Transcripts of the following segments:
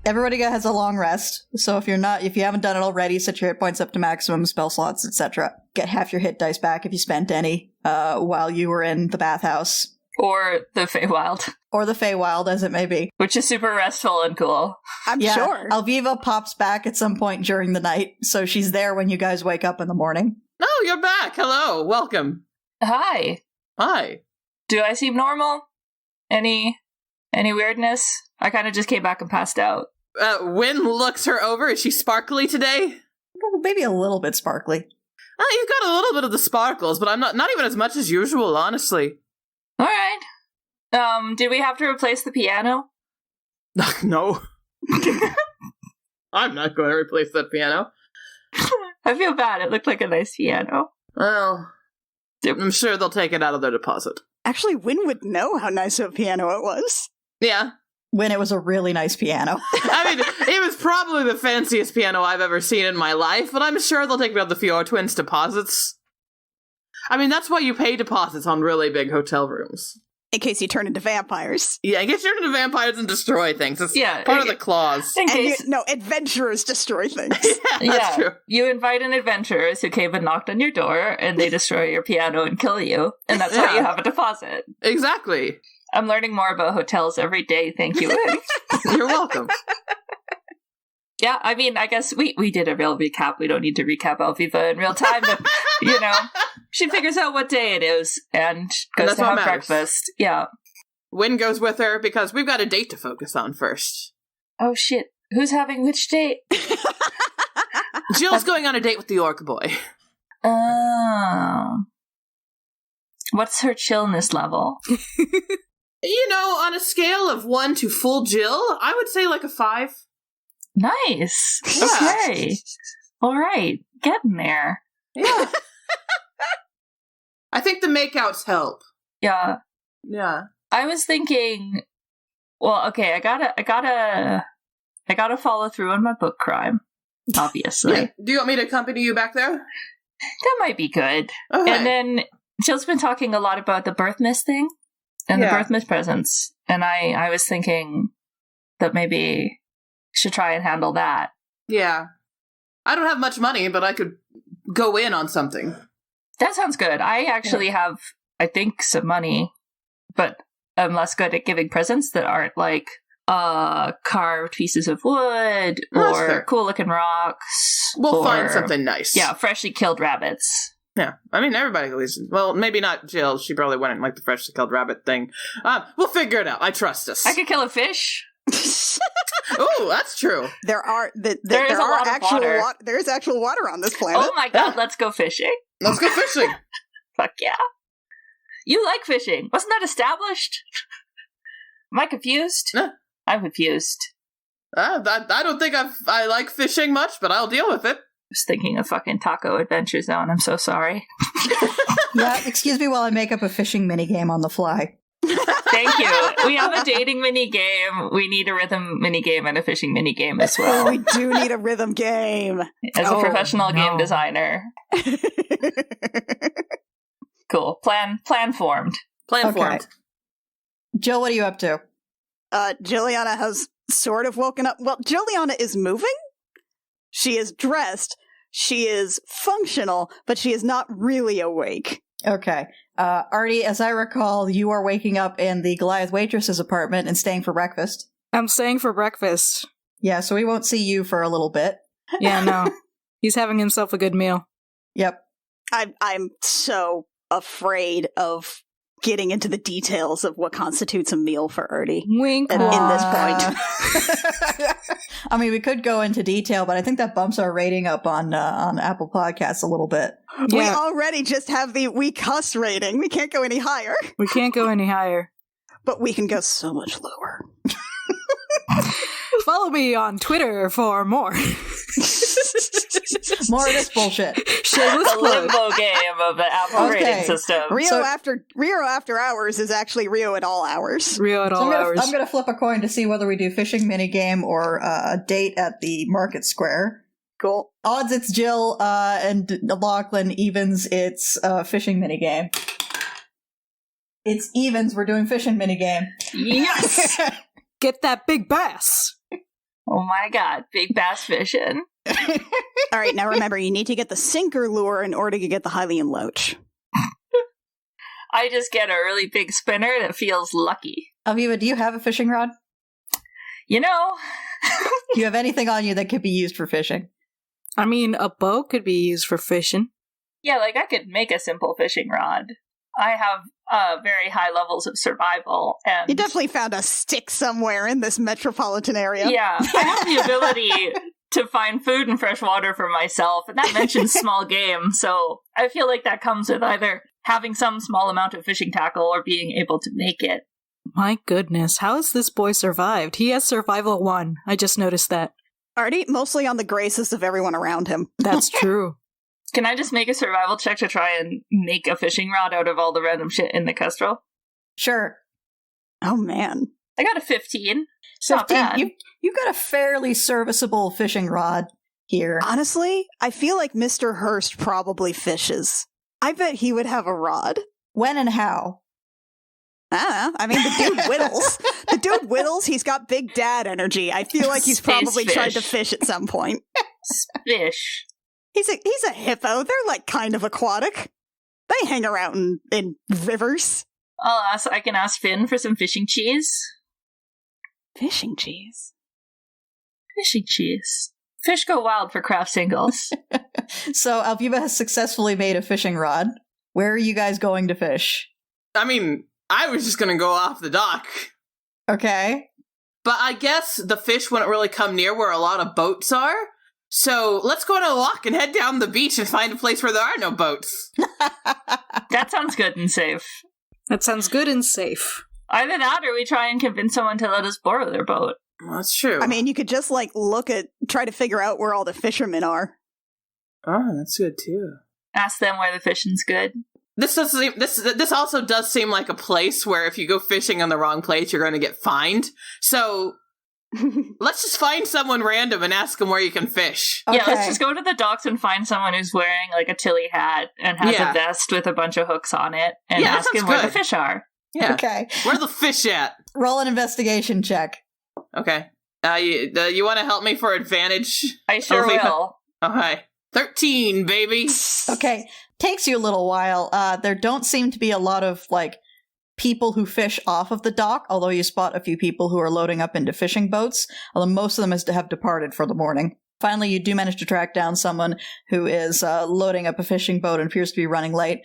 Everybody has a long rest, so if you haven't done it already, set your hit points up to maximum, spell slots, etc. Get half your hit dice back if you spent any while you were in the bathhouse. Or the Feywild. Or the Feywild, as it may be. Which is super restful and cool. I'm sure. Alviva pops back at some point during the night, so she's there when you guys wake up in the morning. Oh, you're back. Hello. Welcome. Hi. Hi. Do I seem normal? Any weirdness? I kind of just came back and passed out. Wynn looks her over. Is she sparkly today? Maybe a little bit sparkly. You've got a little bit of the sparkles, but I'm not even as much as usual, honestly. All right. Did we have to replace the piano? No. I'm not going to replace that piano. I feel bad. It looked like a nice piano. Well, I'm sure they'll take it out of their deposit. Actually, Wynn would know how nice of a piano it was. Yeah. When it was a really nice piano. I mean, it was probably the fanciest piano I've ever seen in my life, but I'm sure they'll take it out of the Fjord Twins deposits. I mean, that's why you pay deposits on really big hotel rooms. In case you turn into vampires. Yeah, in case you turn into vampires and destroy things. It's part of the clause. Adventurers destroy things. That's true. You invite an adventurers who came and knocked on your door, and they destroy your piano and kill you, and that's why you have a deposit. Exactly. I'm learning more about hotels every day, thank you. You're welcome. Yeah, I mean, I guess we did a real recap. We don't need to recap Alviva in real time, but, she figures out what day it is and goes to have breakfast. Yeah. Wynn goes with her because we've got a date to focus on first. Oh, shit. Who's having which date? Jill's going on a date with the orc boy. Oh. What's her chillness level? On a scale of 1 to full Jill, I would say like a 5. Nice. Yeah. Okay. All right. Getting there. Yeah. I think the makeouts help. Yeah. Yeah. I was thinking, well, okay, I gotta follow through on my book crime, obviously. Yeah. Do you want me to accompany you back there? That might be good. Okay. And then Jill's been talking a lot about the birth miss thing and the birth miss presents. And I was thinking that maybe should try and handle that. Yeah. I don't have much money, but I could go in on something. That sounds good. I actually have, I think, some money, but I'm less good at giving presents that aren't like carved pieces of wood or cool looking rocks. We'll find something nice. Yeah, freshly killed rabbits. Yeah, I mean, everybody at least. Well, maybe not Jill. She probably wouldn't like the freshly killed rabbit thing. We'll figure it out. I trust us. I could kill a fish. Oh, that's true. There is actual water on this planet. Oh my god, let's go fishing. Let's go fishing. Fuck yeah. You like fishing. Wasn't that established? Am I confused? I'm confused. I don't think I like fishing much, but I'll deal with it. I was thinking of fucking Taco Adventure Zone. I'm so sorry. Yeah, excuse me while I make up a fishing minigame on the fly. Thank you. We have a dating minigame. We need a rhythm minigame and a fishing minigame as well. We do need a rhythm game. As a professional game designer. Cool. Plan formed. Plan formed. Jill, what are you up to? Jilliana has sort of woken up. Well, Jilliana is moving. She is dressed. She is functional, but she is not really awake. Okay. Artie, as I recall, you are waking up in the Goliath waitress's apartment and staying for breakfast. I'm staying for breakfast. Yeah, so we won't see you for a little bit. Yeah, no. He's having himself a good meal. Yep. I'm so afraid of getting into the details of what constitutes a meal for Artie. Wink. In this point. I mean, we could go into detail, but I think that bumps our rating up on Apple Podcasts a little bit. Yeah. We already just have the we cuss rating. We can't go any higher. We can't go any higher. But we can go so much lower. Follow me on Twitter for more. More of this bullshit. Shameless The plug. limbo game of the Apple Okay. rating system. Rio after hours is actually Rio at all hours. Rio at So all hours. I'm gonna flip a coin to see whether we do fishing minigame or a date at the market square. Cool. Odds it's Jill, and Lachlan. Evens it's fishing minigame. It's evens. We're doing fishing minigame. Yes! Get that big bass. Oh my god, big bass fishing. All right, now remember, you need to get the sinker lure in order to get the Hylian loach. I just get a really big spinner that feels lucky. Aviva, do you have a fishing rod? You know, Do you have anything on you that could be used for fishing? I mean, a boat could be used for fishing. yeah, like I could make a simple fishing rod. I have very high levels of survival, and You definitely found a stick somewhere in this metropolitan area. yeah, I have the ability to find food and fresh water for myself, and that mentions small game, so I feel like that comes with either having some small amount of fishing tackle or being able to make it. My goodness, how has this boy survived? He has survival 1. I just noticed that. Artie, mostly on the graces of everyone around him. That's true. Can I just make a survival check to try and make a fishing rod out of all the random shit in the Kestrel? Sure. Oh, man. I got a 15. It's not 15. bad. You got a fairly serviceable fishing rod here. Honestly, I feel like Mr. Hurst probably fishes. I bet he would have a rod. When and how? I mean, the dude whittles. The dude whittles. He's got big dad energy. I feel like he's Space probably fish. tried to fish at some point. Fish. He's a hippo. They're like kind of aquatic. They hang around in rivers. I can ask Finn for some fishing cheese. Fishing cheese. Fishing cheese. Fish go wild for craft singles. So Alviva has successfully made a fishing rod. Where are you guys going to fish? I mean, I was just gonna go off the dock. Okay. But I guess the fish wouldn't really come near where a lot of boats are. So let's go on a walk and head down the beach and find a place where there are no boats. That sounds good and safe. That sounds good and safe. Either that or we try and convince someone to let us borrow their boat. Well, that's true. I mean, you could just like try to figure out where all the fishermen are. oh, that's good too. Ask them where the fishing's good. This also does seem like a place where if you go fishing in the wrong place, you're going to get fined. So let's just find someone random and ask them where you can fish. Okay. Yeah, let's just go to the docks and find someone who's wearing like a tilly hat and has Yeah. a vest with a bunch of hooks on it and Yeah, that ask him sounds where the good. fish are. Yeah. Okay. Where the fish at? Roll an investigation check. Okay. You want to help me for advantage? I sure Aviva? will. Okay. 13, baby. Okay. Takes you a little while. There don't seem to be a lot of, like, people who fish off of the dock, although you spot a few people who are loading up into fishing boats, although most of them have departed for the morning. Finally, you do manage to track down someone who is loading up a fishing boat and appears to be running late.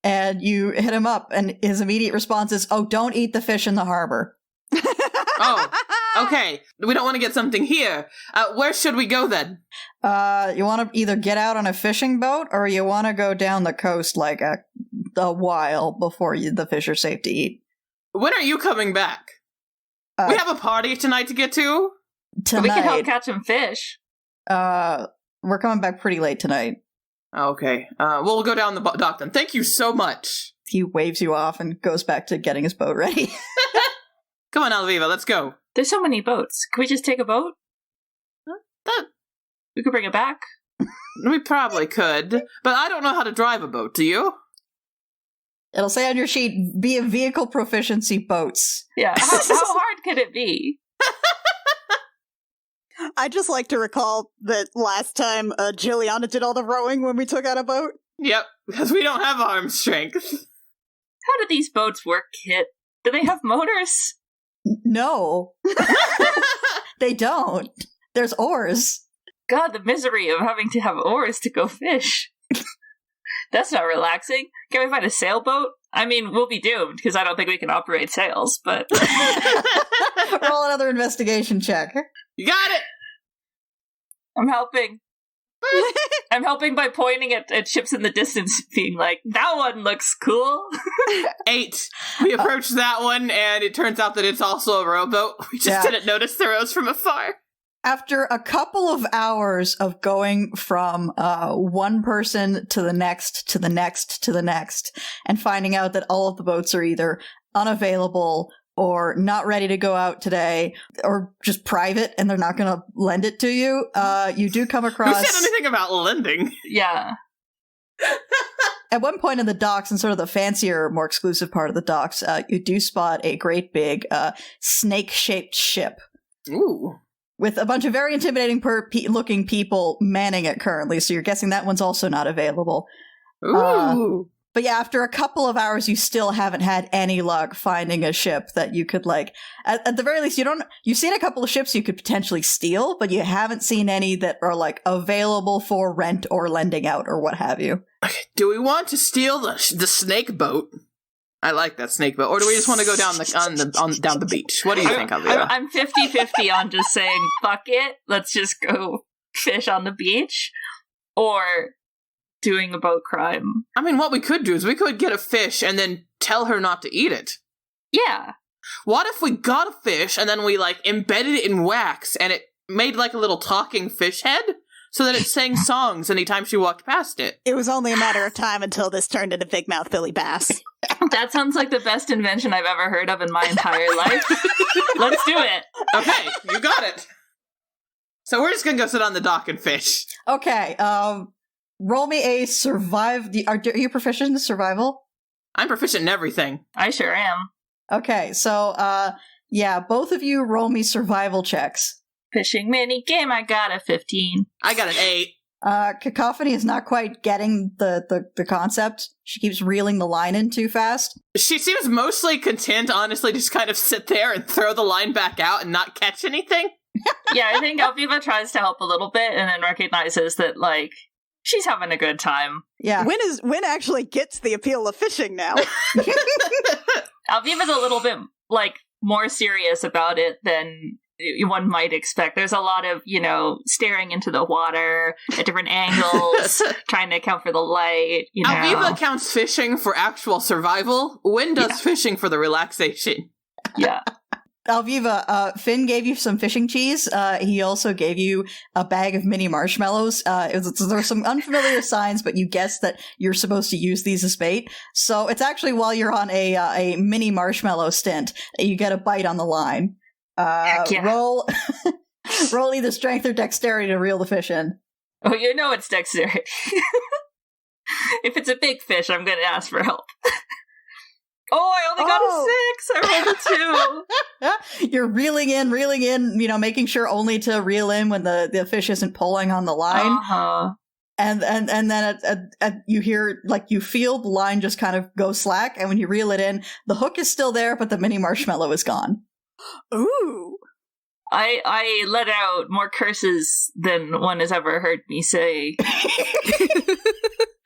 And you hit him up, and his immediate response is, "Oh, don't eat the fish in the harbor." Oh, okay. We don't want to get something here. Where should we go then? You want to either get out on a fishing boat, or you want to go down the coast like a while before the fish are safe to eat. When are you coming back? We have a party tonight to get to. Tonight. We can help catch some fish. We're coming back pretty late tonight. Okay. We'll go down the dock then. Thank you so much. He waves you off and goes back to getting his boat ready. Come on, Alviva, let's go. There's so many boats. Can we just take a boat? That- We could bring it back. We probably could, but I don't know how to drive a boat, do you? It'll say on your sheet, be a vehicle proficiency boats. Yeah. How hard could it be? I just like to recall that last time Juliana did all the rowing when we took out a boat. Yep, because we don't have arm strength. How do these boats work, Kit? Do they have motors? No. They don't. There's oars. God, the misery of having to have oars to go fish. That's not relaxing. Can we find a sailboat? I mean, we'll be doomed because I don't think we can operate sails, but Roll another investigation check. You got it! I'm helping. I'm helping by pointing at ships in the distance, being like, that one looks cool. 8. We approached that one, and it turns out that it's also a rowboat. We just Yeah. didn't notice the rows from afar. After a couple of hours of going from one person to the next, to the next, to the next, and finding out that all of the boats are either unavailable or not ready to go out today, or just private and they're not going to lend it to you, you do come across... Who said anything about lending? Yeah. At one point in the docks, and sort of the fancier, more exclusive part of the docks, you do spot a great big snake-shaped ship. Ooh. With a bunch of very intimidating looking people manning it currently, so you're guessing that one's also not available. Ooh. But yeah, after a couple of hours, you still haven't had any luck finding a ship that you could, like, at the very least, you've seen a couple of ships you could potentially steal, but you haven't seen any that are, like, available for rent or lending out or what have you. Okay, do we want to steal the snake boat? I like that snake boat. Or do we just want to go down down the beach? What do you think, Alvira? I'm 50-50 on just saying, fuck it, let's just go fish on the beach. Or doing a boat crime. I mean, what we could do is we could get a fish and then tell her not to eat it. Yeah. What if we got a fish and then we, like, embedded it in wax and it made, like, a little talking fish head so that it sang songs anytime she walked past it? It was only a matter of time until this turned into Big Mouth Billy Bass. That sounds like the best invention I've ever heard of in my entire life. Let's do it. Okay, you got it. So we're just gonna go sit on the dock and fish. Okay, roll me a are you proficient in survival? I'm proficient in everything. I sure am. Okay, so, yeah, both of you roll me survival checks. Fishing mini game, I got a 15. I got an 8. Cacophony is not quite getting the concept. She keeps reeling the line in too fast. She seems mostly content, honestly, just kind of sit there and throw the line back out and not catch anything. Yeah, I think Alviva tries to help a little bit and then recognizes that, like, she's having a good time. Yeah. Win actually gets the appeal of fishing now. Alviva's a little bit, like, more serious about it than one might expect. There's a lot of, staring into the water at different angles, trying to account for the light, Alviva counts fishing for actual survival. Win does fishing for the relaxation. Yeah. Alviva, Finn gave you some fishing cheese. He also gave you a bag of mini marshmallows. There were some unfamiliar signs, but you guessed that you're supposed to use these as bait. So it's actually while you're on a mini marshmallow stint that you get a bite on the line. Yeah. Roll either strength or dexterity to reel the fish in. Oh, it's dexterity. If it's a big fish, I'm going to ask for help. Oh, I only got a 6. I rolled a 2. You're reeling in, making sure only to reel in when the fish isn't pulling on the line. Uh-huh. And then you hear, like, you feel the line just kind of go slack, and when you reel it in, the hook is still there, but the mini marshmallow is gone. Ooh. I let out more curses than one has ever heard me say.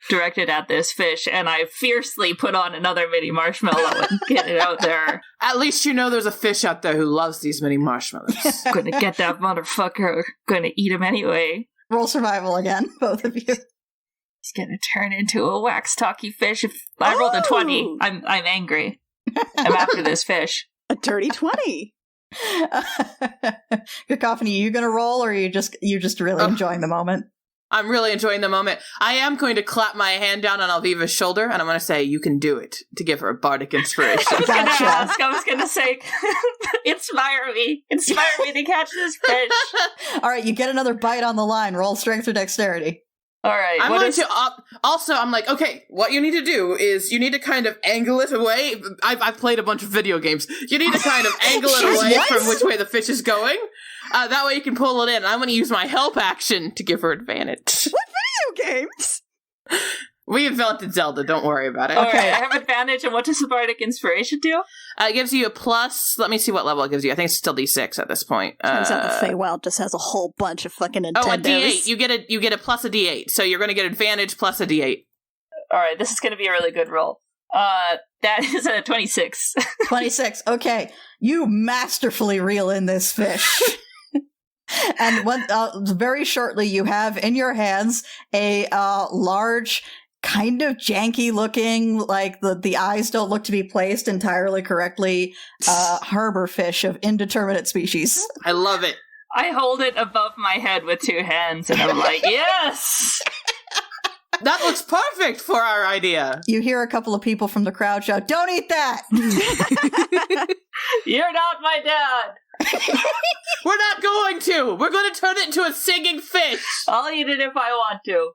Directed at this fish, and I fiercely put on another mini marshmallow and get it out there. At least there's a fish out there who loves these mini marshmallows. Gonna get that motherfucker. Gonna eat him anyway. Roll survival again, both of you. He's gonna turn into a wax talky fish. If I rolled a 20, I'm angry. I'm after this fish. A dirty 20. Cacophony, you gonna roll, or you're just really enjoying the moment? I'm really enjoying the moment. I am going to clap my hand down on Alviva's shoulder, and I'm going to say, "You can do it," to give her a bardic inspiration. I was going to say, inspire me to catch this fish. All right, you get another bite on the line. Roll strength or dexterity. All right. I'm going to also, I'm like, okay, what you need to do is you need to kind of angle it away. I've played a bunch of video games. You need to kind of angle it away from which way the fish is going. That way you can pull it in. I'm going to use my help action to give her advantage. What video games? We invented Zelda, don't worry about it. Okay, I have advantage, and what does the bardic inspiration do? It gives you a plus, let me see what level it gives you. I think it's still D6 at this point. Turns out the Feywild just has a whole bunch of fucking Nintendos. Oh, a D8. You get a plus a D8, so you're going to get advantage plus a D8. Alright, this is going to be a really good roll. That is a 26. 26, okay. You masterfully reel in this fish. And very shortly you have in your hands a large, kind of janky looking, like the eyes don't look to be placed entirely correctly, harbor fish of indeterminate species. I love it. I hold it above my head with 2 hands, and I'm like, yes! That looks perfect for our idea. You hear a couple of people from the crowd shout, "Don't eat that!" You're not my dad! We're not going to! We're going to turn it into a singing fish! I'll eat it if I want to.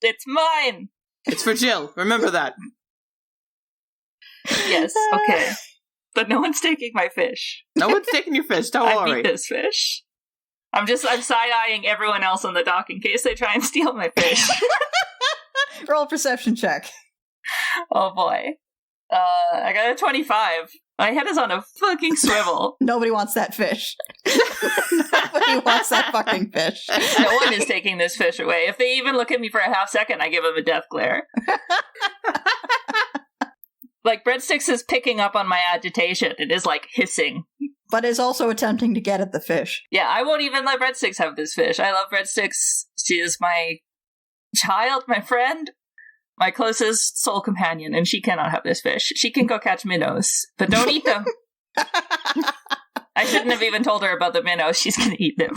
It's mine! It's for Jill. Remember that. Yes, okay. But no one's taking my fish. No one's taking your fish, don't I worry. beat this fish. I'm side-eyeing everyone else on the dock in case they try and steal my fish. Roll a perception check. Oh boy. I got a 25. My head is on a fucking swivel. Nobody wants that fish. Nobody wants that fucking fish. No one is taking this fish away. If they even look at me for a half second, I give them a death glare. Like, Breadsticks is picking up on my agitation. It is, like, hissing. But is also attempting to get at the fish. Yeah, I won't even let Breadsticks have this fish. I love Breadsticks. She is my child, my friend, my closest soul companion, and she cannot have this fish. She can go catch minnows, but don't eat them. I shouldn't have even told her about the minnows. She's gonna eat them.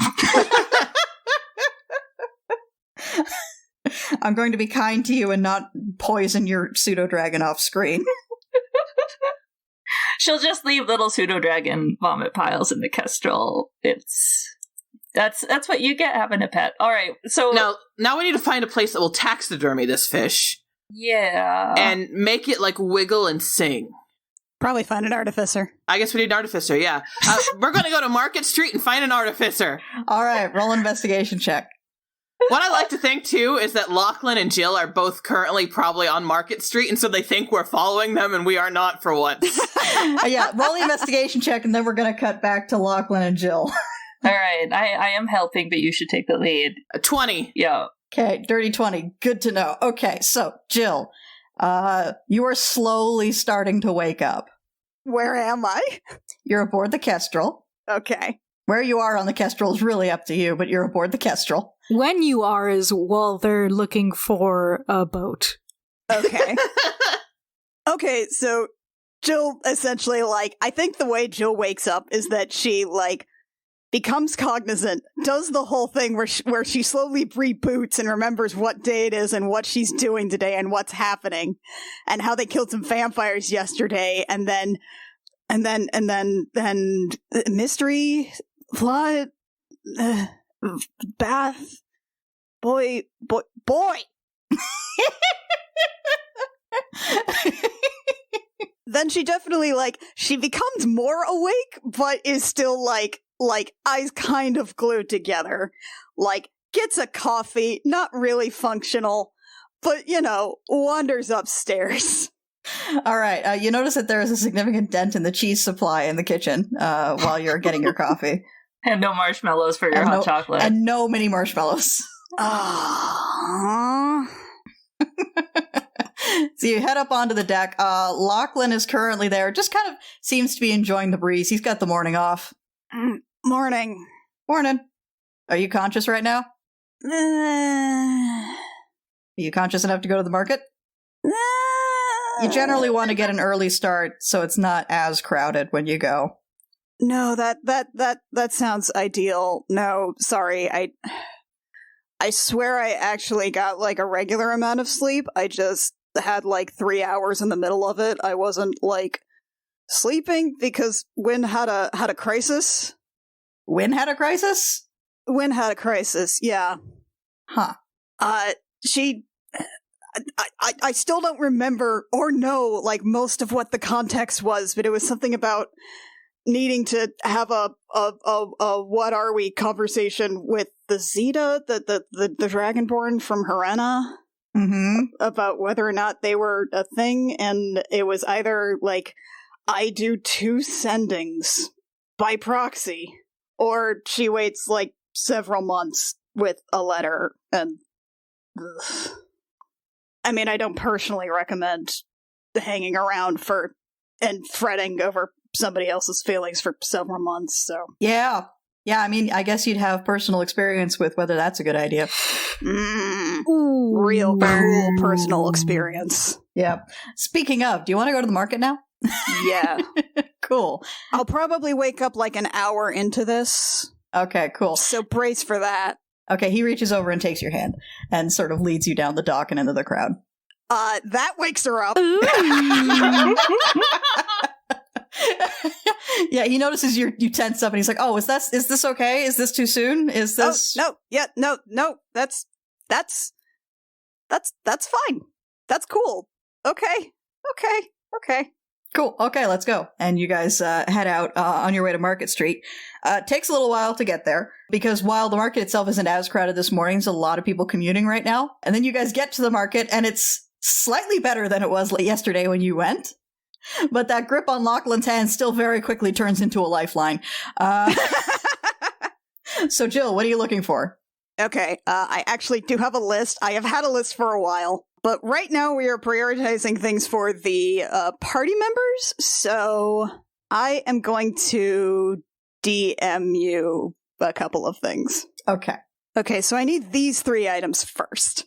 I'm going to be kind to you and not poison your pseudo-dragon off screen. She'll just leave little pseudo-dragon vomit piles in the kestrel. That's what you get having a pet. All right, so now we need to find a place that will taxidermy this fish. Yeah. And make it, like, wiggle and sing. Probably find an artificer. I guess we need an artificer, yeah. We're going to go to Market Street and find an artificer. All right, roll an investigation check. What I like to think, too, is that Lachlan and Jill are both currently probably on Market Street, and so they think we're following them, and we are not for once. Yeah, roll the investigation check, and then we're going to cut back to Lachlan and Jill. All right, I am helping, but you should take the lead. 20. Yeah. Okay, dirty 20. Good to know. Okay, so, Jill, you are slowly starting to wake up. Where am I? You're aboard the Kestrel. Okay. Where you are on the Kestrel is really up to you, but you're aboard the Kestrel. When you are is while they're looking for a boat. Okay. Okay, so Jill essentially, like, I think the way Jill wakes up is that she, like, becomes cognizant, does the whole thing where she slowly reboots and remembers what day it is and what she's doing today and what's happening and how they killed some vampires yesterday and then mystery, flood, bath, boy. Then she definitely, like, she becomes more awake, but is still, like, eyes kind of glued together. Like, gets a coffee, not really functional, but, you know, wanders upstairs. All right, you notice that there is a significant dent in the cheese supply in the kitchen while you're getting your coffee. And no marshmallows for your hot chocolate. And no mini marshmallows. So you head up onto the deck. Lachlan is currently there, just kind of seems to be enjoying the breeze. He's got the morning off. Morning. Morning. Are you conscious right now? Are you conscious enough to go to the market? You generally want to get an early start so it's not as crowded when you go. No, that sounds ideal. No, sorry. I swear I actually got, like, a regular amount of sleep. I just had, like, 3 hours in the middle of it. I wasn't, like, sleeping because Wynn had a crisis. Wynn had a crisis? Wynn had a crisis, yeah. Huh. I still don't remember or know, like, most of what the context was, but it was something about needing to have a what are we conversation with the Zeta, the Dragonborn from Harena, about whether or not they were a thing, and it was either, like, I do 2 sendings by proxy, or she waits, like, several months with a letter, and I mean, I don't personally recommend hanging around and fretting over somebody else's feelings for several months, so. Yeah, I mean, I guess you'd have personal experience with whether that's a good idea. Real cool personal experience. Yeah. Speaking of, do you want to go to the market now? Yeah. Cool. I'll probably wake up, like, an hour into this. Okay, cool. So brace for that. Okay, he reaches over and takes your hand and sort of leads you down the dock and into the crowd. That wakes her up. Yeah, he notices you tense up and he's like, "Oh, is this okay? Is this too soon? Is this No, that's fine. That's cool. Okay. Cool. Okay, let's go." And you guys head out on your way to Market Street. It takes a little while to get there because while the market itself isn't as crowded this morning, there's a lot of people commuting right now. And then you guys get to the market and it's slightly better than it was yesterday when you went. But that grip on Lachlan's hand still very quickly turns into a lifeline. So, Jill, what are you looking for? Okay, I actually do have a list. I have had a list for a while, but right now we are prioritizing things for the party members, so I am going to DM you a couple of things. Okay. Okay, so I need these 3 items first.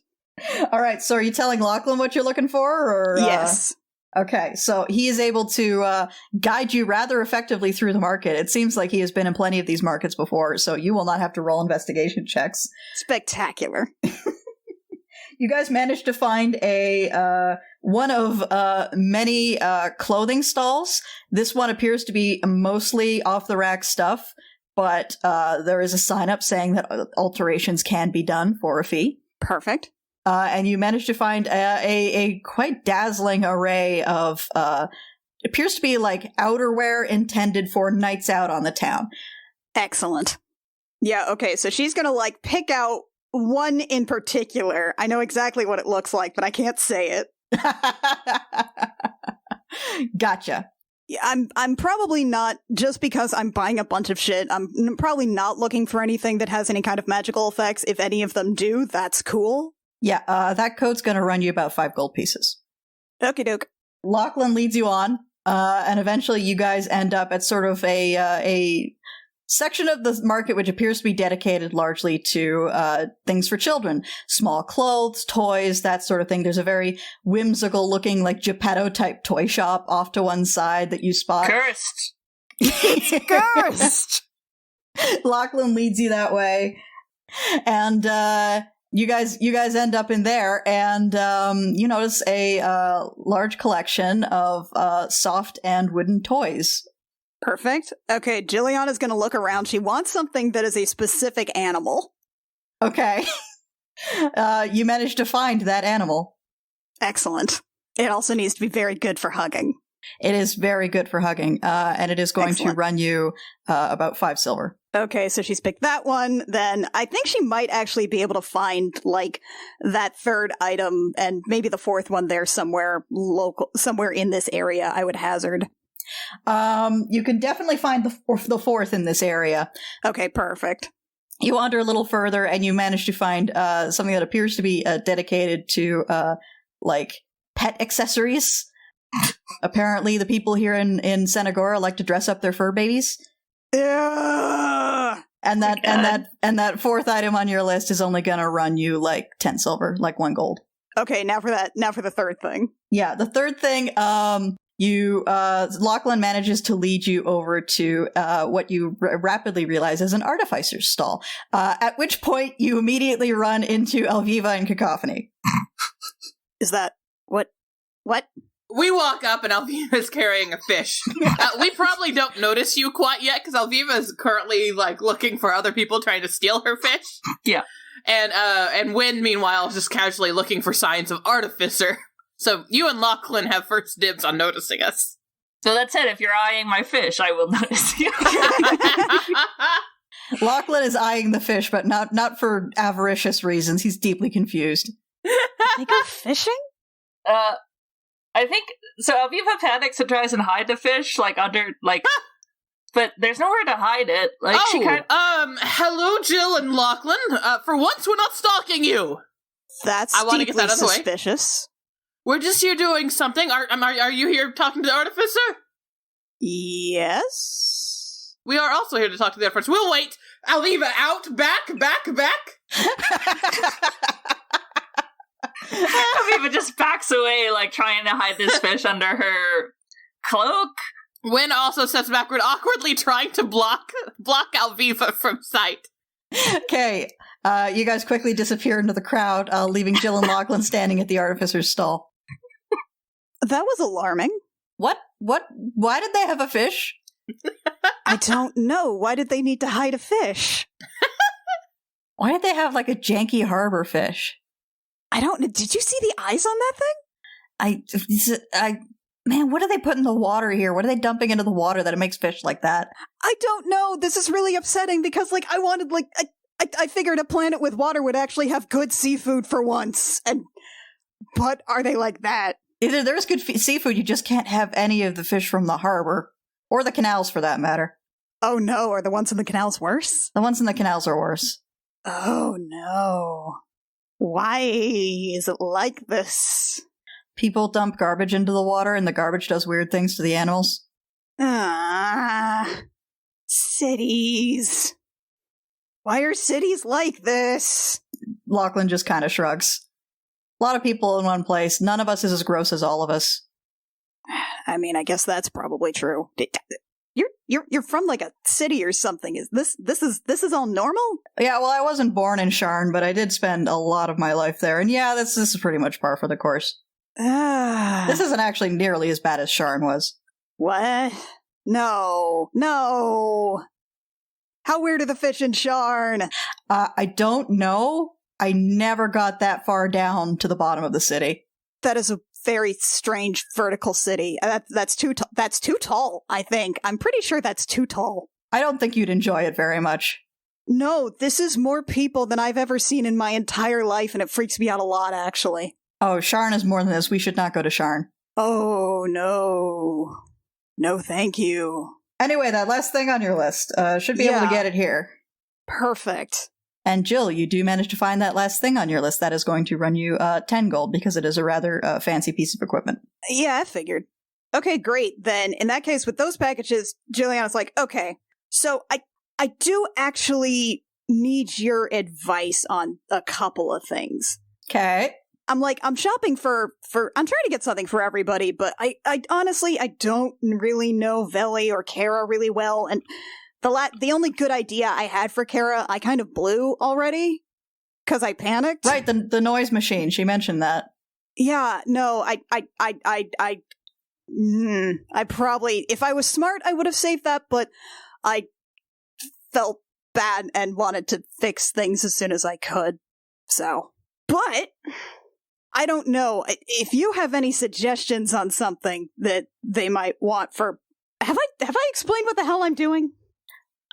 All right, so are you telling Lachlan what you're looking for? Or Yes. Okay, so he is able to guide you rather effectively through the market. It seems like he has been in plenty of these markets before, so you will not have to roll investigation checks. Spectacular. You guys managed to find one of many clothing stalls. This one appears to be mostly off-the-rack stuff, but there is a sign-up saying that alterations can be done for a fee. Perfect. And you managed to find a quite dazzling array of, appears to be like outerwear intended for nights out on the town. Excellent. Yeah, okay, so she's gonna, pick out one in particular. I know exactly what it looks like, but I can't say it. Gotcha. Yeah, I'm probably not, just because I'm buying a bunch of shit, I'm probably not looking for anything that has any kind of magical effects. If any of them do, that's cool. Yeah, that coat's going to run you about 5 gold pieces. Okie doke. Lachlan leads you on, and eventually you guys end up at sort of a section of the market which appears to be dedicated largely to things for children. Small clothes, toys, that sort of thing. There's a very whimsical-looking, Geppetto-type toy shop off to one side that you spot. Cursed! It's cursed! Lachlan leads you that way, and you guys end up in there, and you notice a large collection of soft and wooden toys. Perfect. Okay, Jilliana's gonna look around. She wants something that is a specific animal. Okay. You managed to find that animal. Excellent. It also needs to be very good for hugging. It is very good for hugging, and it is going Excellent. to run you about 5 silver. Okay, so she's picked that one. Then I think she might actually be able to find, that 3rd item and maybe the 4th one there somewhere local, somewhere in this area, I would hazard. You can definitely find the 4th in this area. Okay, perfect. You wander a little further, and you manage to find something that appears to be dedicated to, pet accessories. Apparently, the people here in Senagora like to dress up their fur babies. Ugh. And that 4th item on your list is only gonna run you 10 silver, 1 gold. Okay, now for the 3rd thing. Yeah, the 3rd thing, Lachlan manages to lead you over to what you rapidly realize is an artificer's stall. At which point you immediately run into Alviva and Cacophony. Is that what? We walk up and Alviva is carrying a fish. We probably don't notice you quite yet because Alviva is currently looking for other people trying to steal her fish. Yeah. And Wynn, meanwhile, is just casually looking for signs of artificer. So you and Lachlan have first dibs on noticing us. So that said, if you're eyeing my fish, I will notice you. Lachlan is eyeing the fish, but not for avaricious reasons. He's deeply confused. They go fishing? I think so. Aviva panics and tries and hide the fish, under, but there's nowhere to hide it. Hello, Jill and Lachlan. For once, we're not stalking you. That's I wanna deeply get that out of the way. suspicious. We're just here doing something. Are you here talking to the artificer? Yes. We are also here to talk to the artificer. We'll wait. Alviva, out, back. Aviva just backs away, trying to hide this fish under her cloak. Wynn also steps backward, awkwardly trying to block Alviva from sight. Okay, you guys quickly disappear into the crowd, leaving Jill and Lachlan standing at the artificer's stall. That was alarming. What? Why did they have a fish? I don't know. Why did they need to hide a fish? Why did they have, like, a janky harbor fish? I don't know. Did you see the eyes on that thing? Man, what do they put in the water here? What are they dumping into the water that it makes fish like that? I don't know. This is really upsetting because, like, I wanted, like, I figured a planet with water would actually have good seafood for once. But are they like that? Either there's good seafood, you just can't have any of the fish from the harbor. Or the canals, for that matter. Oh no, are the ones in the canals worse? The ones in the canals are worse. Oh no. Why is it like this? People dump garbage into the water, and the garbage does weird things to the animals. Cities. Why are cities like this? Lachlan just kind of shrugs. A lot of people in one place. None of us is as gross as all of us. I mean, I guess that's probably true. You're from like a city or something. Is this is all normal? Yeah, well, I wasn't born in Sharn, but I did spend a lot of my life there, and yeah, this is pretty much par for the course. This isn't actually nearly as bad as Sharn was. What? No. How weird are the fish in Sharn? I don't know. I never got that far down to the bottom of the city. That is a very strange vertical city. That's too tall, I think. I'm pretty sure that's too tall. I don't think you'd enjoy it very much. No, this is more people than I've ever seen in my entire life, and it freaks me out a lot, actually. Oh, Sharn is more than this. We should not go to Sharn. Oh, no. No, thank you. Anyway, that last thing on your list. Should be able to get it here. Perfect. And Jill, you do manage to find that last thing on your list. That is going to run you 10 gold because it is a rather fancy piece of equipment. Yeah, I figured. Okay, great. Then, in that case, with those packages, Juliana's like, okay, so I do actually need your advice on a couple of things. Okay. I'm shopping for I'm trying to get something for everybody, but I honestly, I don't really know Veli or Kara really well, and the only good idea I had for Kara, I kind of blew already, because I panicked. Right, the noise machine, she mentioned that. Yeah, no, I probably, if I was smart, I would have saved that, but I felt bad and wanted to fix things as soon as I could, so. But I don't know if you have any suggestions on something that they might want for. Have I explained what the hell I'm doing?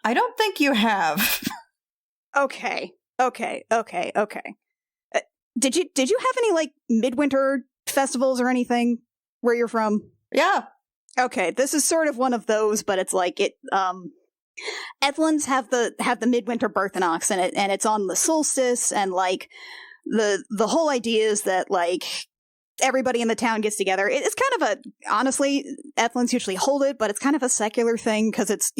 I don't think you have. Okay. Did you have any like midwinter festivals or anything where you're from? Yeah. Okay, this is sort of one of those, but it's like it. Ethlins have the midwinter birthinox in it, and it's on the solstice, and like. The whole idea is that, like, everybody in the town gets together. It's kind of honestly, Ethlins usually hold it, but it's kind of a secular thing, because it's,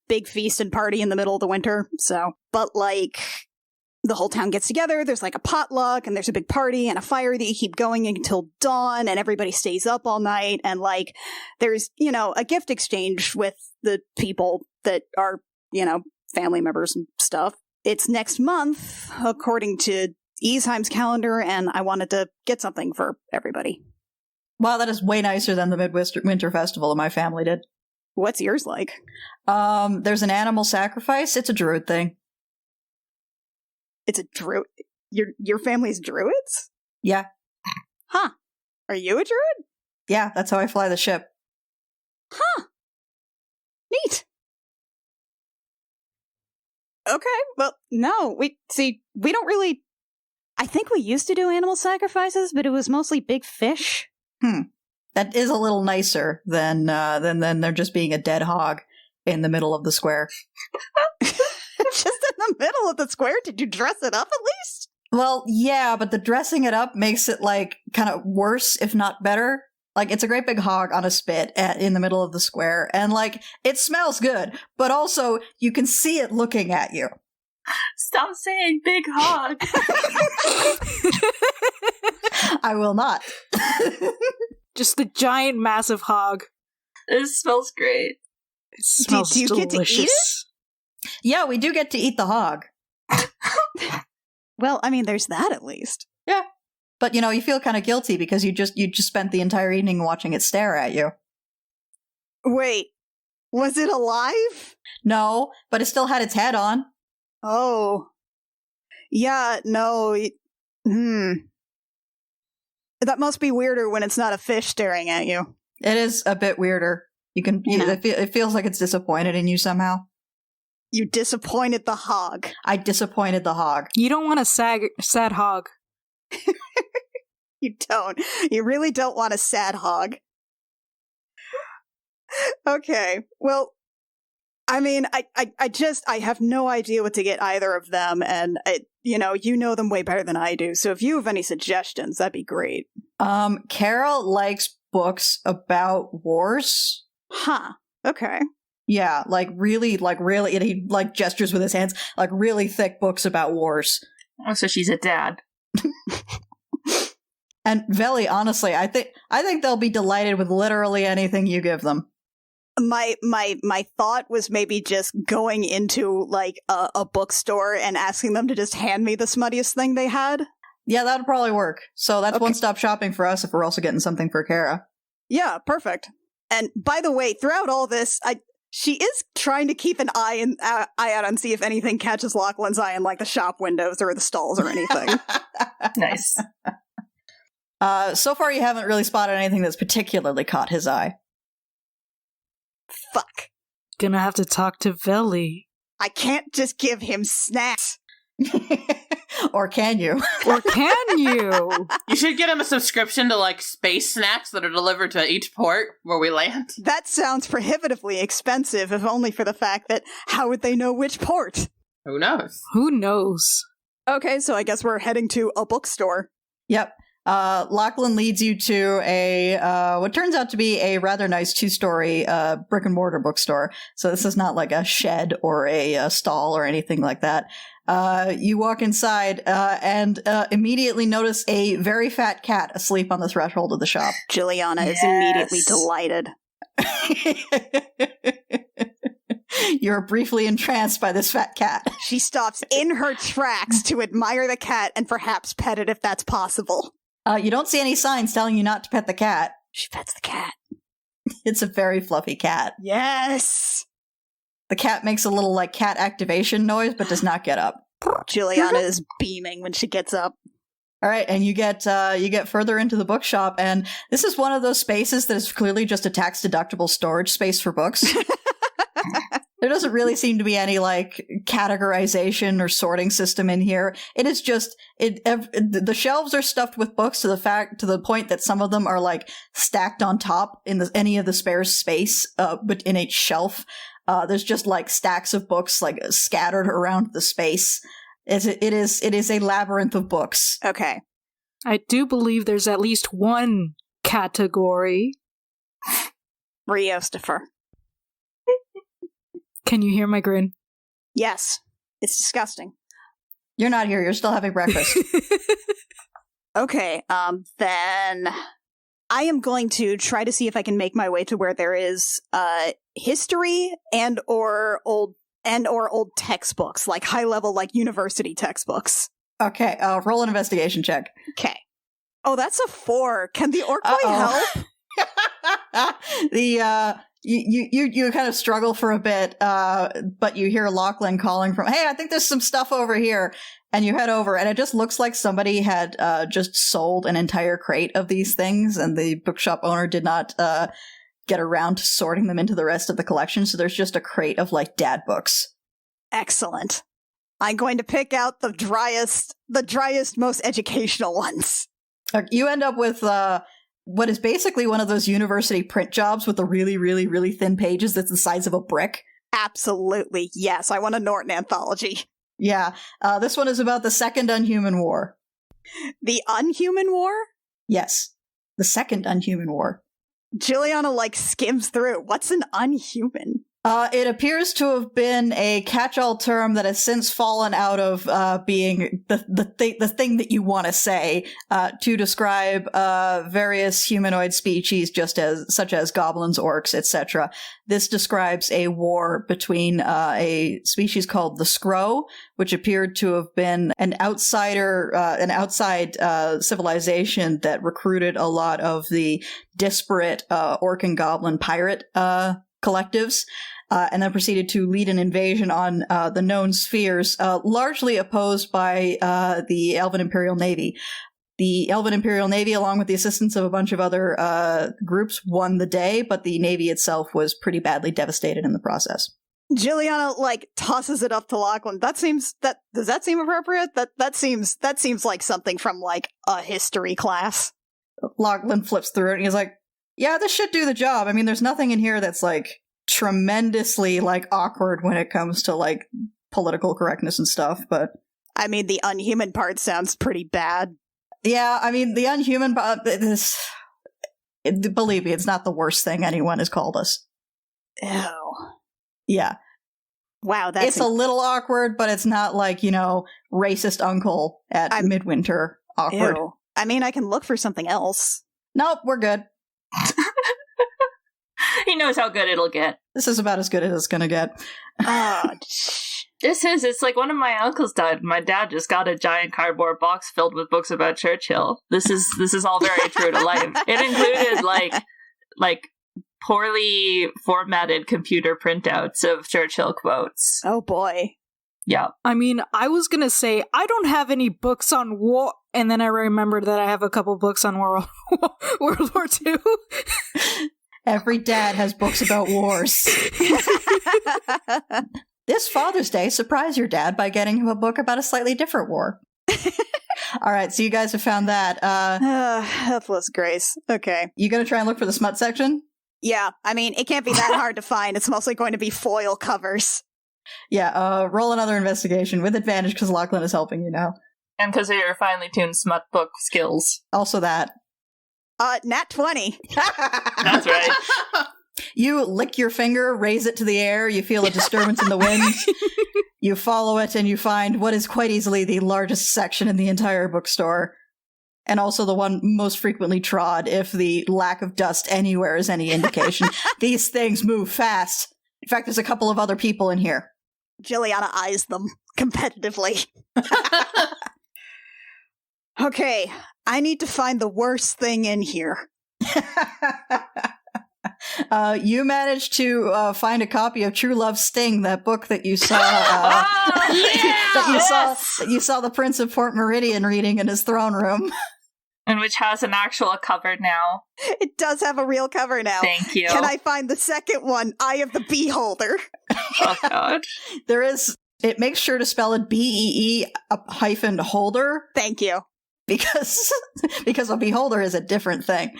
big feast and party in the middle of the winter, so. But, like, the whole town gets together, there's, like, a potluck, and there's a big party, and a fire that you keep going until dawn, and everybody stays up all night, and, like, there's, a gift exchange with the people that are, family members and stuff. It's next month, according to Easheim's calendar, and I wanted to get something for everybody. Wow, that is way nicer than the Midwinter Festival that my family did. What's yours like? There's an animal sacrifice. It's a druid thing. It's a druid? Your family's druids? Yeah. Huh. Are you a druid? Yeah, that's how I fly the ship. Huh. Neat. Okay, well, no, we don't really. I think we used to do animal sacrifices, but it was mostly big fish. That is a little nicer than there just being a dead hog in the middle of the square. Just in the middle of the square? Did you dress it up at least? Well, yeah, but the dressing it up makes it, like, kind of worse, if not better. Like, it's a great big hog on a spit in the middle of the square, and, like, it smells good, but also you can see it looking at you. Stop saying big hog. I will not. Just the giant, massive hog. It smells great. It smells do you delicious. get to eat it? Yeah, we do get to eat the hog. Well, I mean, there's that at least. Yeah. But, you feel kind of guilty because you just spent the entire evening watching it stare at you. Wait, was it alive? No, but it still had its head on. Oh. Yeah, no. That must be weirder when it's not a fish staring at you. It is a bit weirder. It feels like it's disappointed in you somehow. You disappointed the hog. I disappointed the hog. You don't want a sad hog. You don't. You really don't want a sad hog. Okay. Well, I mean, I have no idea what to get either of them, and you know them way better than I do. So if you have any suggestions, that'd be great. Carol likes books about wars. Huh. Okay. Yeah, really, and he gestures with his hands, really thick books about wars. Oh, so she's a dad. And Veli, honestly, I think they'll be delighted with literally anything you give them. My thought was maybe just going into a bookstore and asking them to just hand me the smuttiest thing they had. Yeah, that'd probably work. So that's Okay. one-stop shopping for us if we're also getting something for Kara. Yeah, perfect. And by the way, throughout all this, she is trying to keep an eye out and see if anything catches Lachlan's eye in the shop windows or the stalls or anything. Nice. So far you haven't really spotted anything that's particularly caught his eye. Fuck. Gonna have to talk to Veli. I can't just give him snacks. Or can you? Or can you? You should get him a subscription to space snacks that are delivered to each port where we land. That sounds prohibitively expensive, if only for the fact that how would they know which port? Who knows? Who knows? Okay, So I guess we're heading to a bookstore. Yep. Lachlan leads you to a what turns out to be a rather nice 2-story brick and mortar bookstore. So this is not like a shed or a stall or anything like that. You walk inside and immediately notice a very fat cat asleep on the threshold of the shop. Juliana is Yes. immediately delighted. You're briefly entranced by this fat cat. She stops in her tracks to admire the cat and perhaps pet it if that's possible. You don't see any signs telling you not to pet the cat. She pets the cat. It's a very fluffy cat. Yes! The cat makes a little cat activation noise, but does not get up. Juliana is beaming when she gets up. All right, and you get further into the bookshop, and this is one of those spaces that is clearly just a tax-deductible storage space for books. There doesn't really seem to be any categorization or sorting system in here. It is just the shelves are stuffed with books to the point that some of them are stacked on top in any of the spare space, but in each shelf. There's just stacks of books scattered around the space. It is a labyrinth of books. Okay. I do believe there's at least one category. Riostifer. Can you hear my grin? Yes. It's disgusting. You're not here. You're still having breakfast. Okay, then I am going to try to see if I can make my way to where there is history and or old textbooks, high level university textbooks. Okay, roll an investigation check. Okay. Oh, that's a 4. Can the orc boy help? You kind of struggle for a bit, but you hear Lachlan calling from, "Hey, I think there's some stuff over here." And you head over, and it just looks like somebody had just sold an entire crate of these things, and the bookshop owner did not get around to sorting them into the rest of the collection. So there's just a crate of dad books. Excellent. I'm going to pick out the driest, most educational ones. You end up with what is basically one of those university print jobs with the really, really, really thin pages that's the size of a brick. Absolutely, yes. I want a Norton anthology. Yeah, this one is about the Second Unhuman War. The Unhuman War? Yes, the Second Unhuman War. Juliana skims through. What's an unhuman? It appears to have been a catch-all term that has since fallen out of being the thing that you want to say to describe various humanoid species, such as goblins, orcs, etc. This describes a war between a species called the Skro, which appeared to have been an outside civilization that recruited a lot of the disparate orc and goblin pirate collectives. And then proceeded to lead an invasion on the known spheres, largely opposed by the Elven Imperial Navy. The Elven Imperial Navy, along with the assistance of a bunch of other groups, won the day, but the Navy itself was pretty badly devastated in the process. Juliana tosses it up to Lachlan. Does that seem appropriate? That seems like something from a history class. Lachlan flips through it and he's like, "Yeah, this should do the job. I mean, there's nothing in here that's tremendously awkward when it comes to political correctness and stuff, but I mean the unhuman part sounds pretty bad." Yeah, I mean the unhuman believe me, it's not the worst thing anyone has called us. Ew. Yeah. Wow, it's a little awkward, but it's not racist uncle at midwinter awkward. Ew. I mean, I can look for something else. Nope, we're good. He knows how good it'll get. This is about as good as it's gonna get. It's like one of my uncles died. My dad just got a giant cardboard box filled with books about Churchill. This is all very true to life. It included poorly formatted computer printouts of Churchill quotes. Oh boy. Yeah. I mean, I was gonna say, I don't have any books on war, and then I remembered that I have a couple books on World War II. Every dad has books about wars. This Father's Day, surprise your dad by getting him a book about a slightly different war. All right, so you guys have found that. Helpless Grace. Okay. You gonna try and look for the smut section? Yeah, I mean, it can't be that hard to find. It's mostly going to be foil covers. Yeah, roll another investigation with advantage because Lachlan is helping you now. And because of your finely tuned smut book skills. Also that. Nat 20. That's right. You lick your finger, raise it to the air, you feel a disturbance in the wind. You follow it and you find what is quite easily the largest section in the entire bookstore. And also the one most frequently trod, if the lack of dust anywhere is any indication. These things move fast. In fact, there's a couple of other people in here. Juliana eyes them competitively. Okay, I need to find the worst thing in here. You managed to find a copy of True Love Sting, that book that you saw. That you saw the Prince of Port Meridian reading in his throne room, and which has an actual cover now. It does have a real cover now. Thank you. Can I find the second one? Eye of the Beholder. Oh God. There is. It makes sure to spell it BEE-holder. Thank you. Because a beholder is a different thing.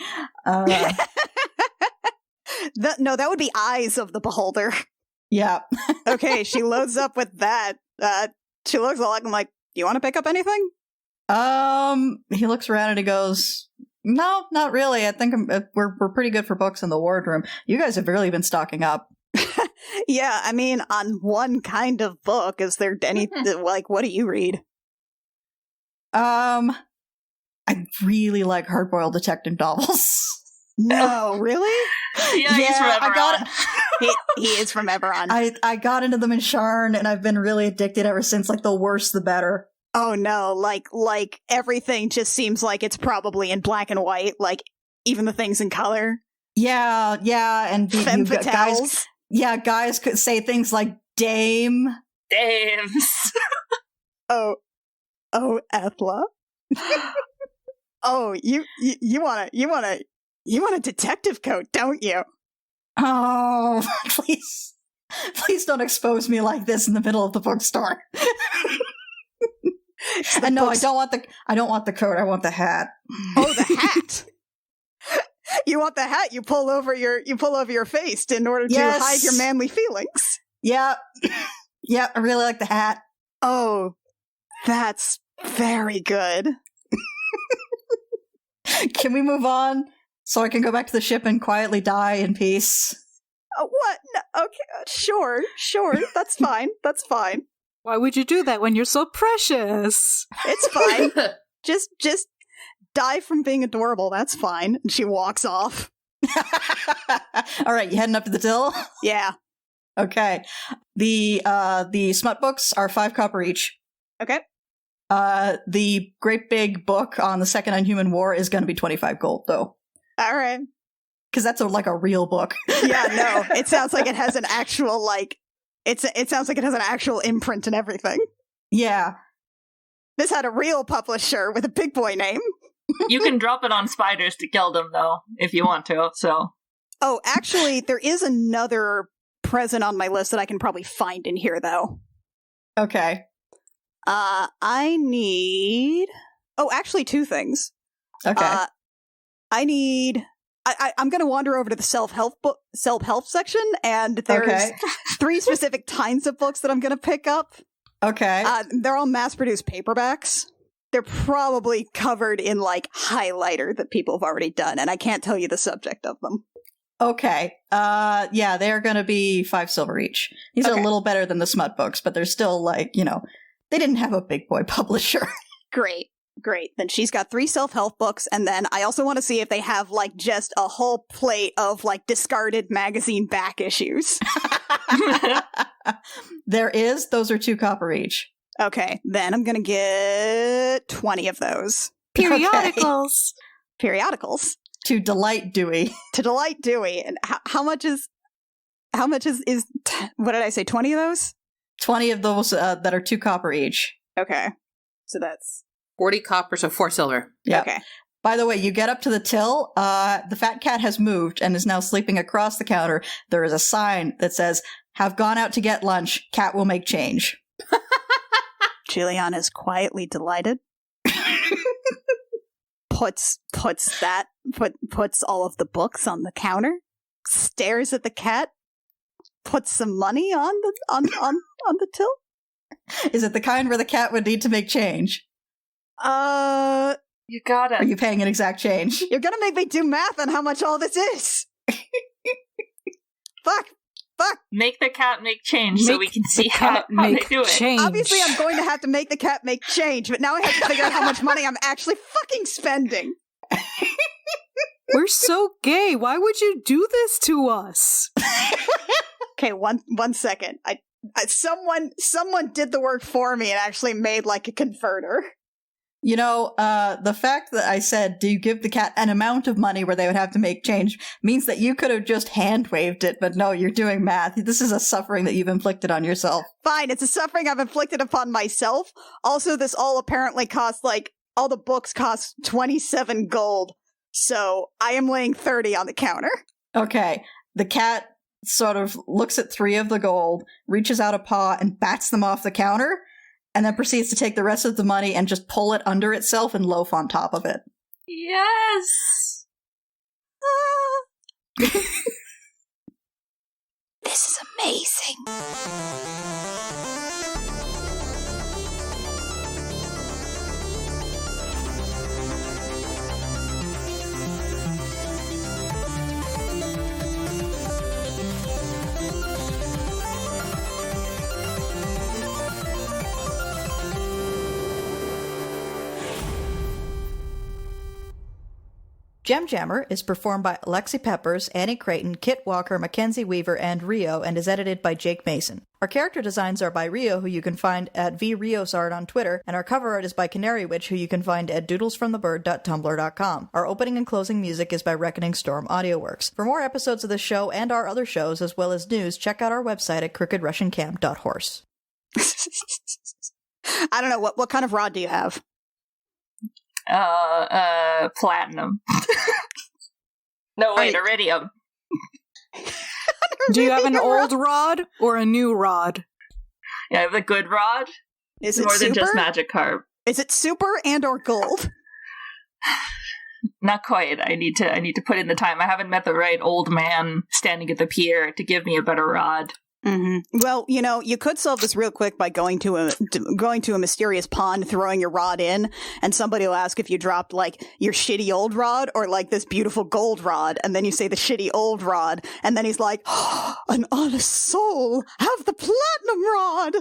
No, that would be Eyes of the Beholder. Yeah. Okay, she loads up with that. She looks like, I'm like, do you want to pick up anything? He looks around and he goes, "No, not really. I think we're pretty good for books in the wardroom. You guys have really been stocking up." Yeah, I mean, on one kind of book, is there any, what do you read? I really like hard-boiled detective novels. No, really? Yeah, he's from Eberron. He is from Eberron. I got into them in Sharn, and I've been really addicted ever since. The worse, the better. Oh no, like everything just seems like it's probably in black and white, even the things in color. Yeah, and guys could say things like dame. Dames. Oh, Ethla. Oh, you want a detective coat, don't you? Oh, please don't expose me like this in the middle of the bookstore. And no, I don't want the coat. I want the hat. Oh, the hat. You want the hat you pull over your face in order to hide your manly feelings. Yeah. Yeah, I really like the hat. Oh, that's very good. Can we move on so I can go back to the ship and quietly die in peace? What? No, okay, sure. That's fine. That's fine. Why would you do that when you're so precious? It's fine. just die from being adorable. That's fine. And she walks off. All right, you heading up to the till? Yeah. Okay. The smut books are 5 copper each. Okay. The great big book on the Second Unhuman War is going to be 25 gold, though. All right. Because that's like a real book. Yeah, no. It sounds like it has an actual, like, it sounds like it has an actual imprint and everything. Yeah. This had a real publisher with a big boy name. You can drop it on spiders to kill them, though, if you want to, so. Oh, actually, there is another present on my list that I can probably find in here, though. Okay. I need... Oh, actually, 2 things. Okay. I need... I'm going to wander over to the self-help section, and there's 3 specific kinds of books that I'm going to pick up. Okay. They're all mass-produced paperbacks. They're probably covered in, like, highlighter that people have already done, and I can't tell you the subject of them. Okay. Yeah, they're going to be 5 silver each. These are a little better than the smut books, but they're still, like, they didn't have a big boy publisher. Great. Then she's got 3 self-help books, and then I also want to see if they have, like, just a whole plate of, like, discarded magazine back issues. There is. Those are 2 copper each. Okay, then I'm gonna get 20 of those. Periodicals. Periodicals. To delight Dewey. To delight Dewey. And how much is what did I say, 20 of those? 20 of those that are 2 copper each. Okay. So that's 40 copper, so 4 silver. Yeah. okay. By the way, you get up to the till. The fat cat has moved and is now sleeping across the counter. There is a sign that says, "Have gone out to get lunch. Cat will make change." Juliana's quietly delighted. puts all of the books on the counter, stares at the cat, puts some money on the till. Is it the kind where the cat would need to make change? You got Are it. you paying an exact change? You're gonna make me do math on how much all this is. Fuck. Make the cat make change so we can see how they do it. Change. Obviously, I'm going to have to make the cat make change, but now I have to figure out how much money I'm actually fucking spending. We're so gay. Why would you do this to us? Okay, one second. Someone did the work for me and actually made like a converter. The fact that I said, do you give the cat an amount of money where they would have to make change means that you could have just hand-waved it, but no, you're doing math. This is a suffering that you've inflicted on yourself. Fine, it's a suffering I've inflicted upon myself. Also, this all apparently costs, like, all the books cost 27 gold, so I am laying 30 on the counter. Okay, the cat sort of looks at 3 of the gold, reaches out a paw, and bats them off the counter, and then proceeds to take the rest of the money and just pull it under itself and loaf on top of it. Yes! This is amazing. Gem Jammer is performed by Alexi Peppers, Annie Creighton, Kit Walker, Mackenzie Weaver, and Rio, and is edited by Jake Mason. Our character designs are by Rio, who you can find at vriosart on Twitter, and our cover art is by Canary Witch, who you can find at doodlesfromthebird.tumblr.com. Our opening and closing music is by Reckoning Storm AudioWorks. For more episodes of this show and our other shows, as well as news, check out our website at crookedrussiancamp.horse. I don't know, what kind of rod do you have? Platinum. No, wait, iridium. Do you have an old rod or a new rod? Yeah, I have a good rod. Is it more super? Than just magic carp. Is it super and or gold? Not quite. I need to put in the time. I haven't met the right old man standing at the pier to give me a better rod. Mm-hmm. Well, you could solve this real quick by going to a mysterious pond, throwing your rod in, and somebody will ask if you dropped like your shitty old rod or like this beautiful gold rod, and then you say the shitty old rod, and then he's like, oh, "An honest soul, have the platinum rod."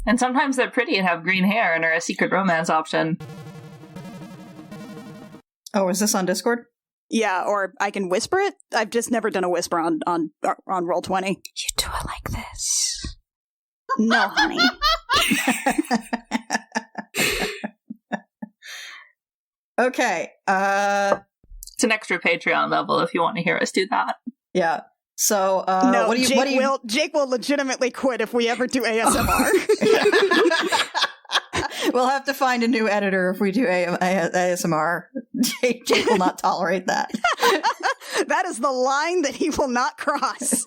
And sometimes they're pretty and have green hair and are a secret romance option. Oh, is this on Discord? Yeah, or I can whisper it. I've just never done a whisper on Roll20. You do it like this. No, honey. Okay. It's an extra Patreon level if you want to hear us do that. Yeah. So, no, Jake will legitimately quit if we ever do ASMR. We'll have to find a new editor if we do ASMR. Jake will not tolerate that. That is the line that he will not cross.